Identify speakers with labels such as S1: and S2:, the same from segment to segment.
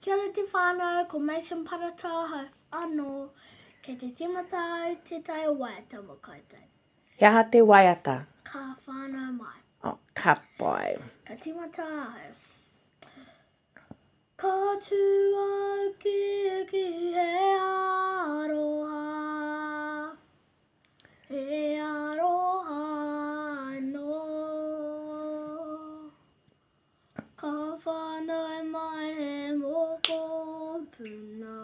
S1: Kia ora te whānau, ko Mason Parata hau anō, kei te timata au te tai waiata mo koutou.
S2: He aha te waiata?
S1: Ka whānau mai.
S2: Oh, ka pai.
S1: Ka timata au. Ka tū au ki he aroha. He aroha anō. Ka whānau mai he moko puna.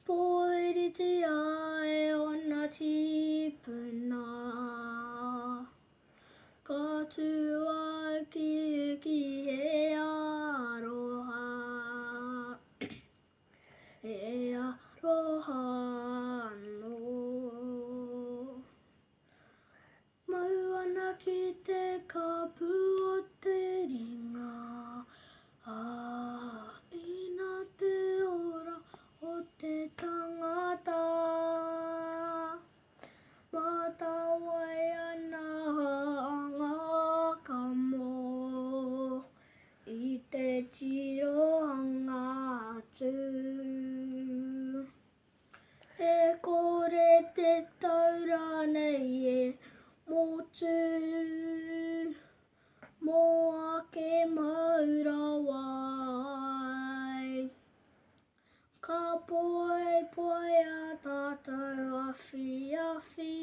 S1: Poiriti ai ona tipuna. Ka tū au ki he aroha. He aroha anō. Mau ana ki te kapu o te ringa. Ina te ora o te tangata. Matawai ana anga ka mo. I te tirohanga atu. E kore te taura nei e motu. Mō ake maura wai. Ka poe poe a tātou awhi awhi.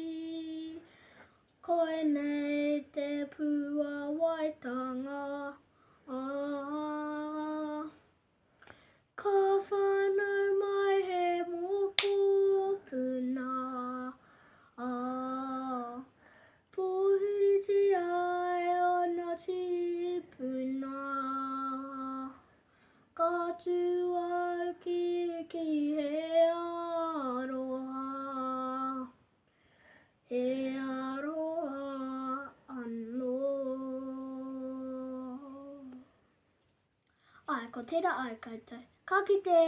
S1: Koinei te pua waitanga. Ka whānau mai he moko puna. Pohiriti ai ona tipuna. Ka tū au ki he aroha. He aroha anō. Ai, ko tērā au koutou. Ka kite!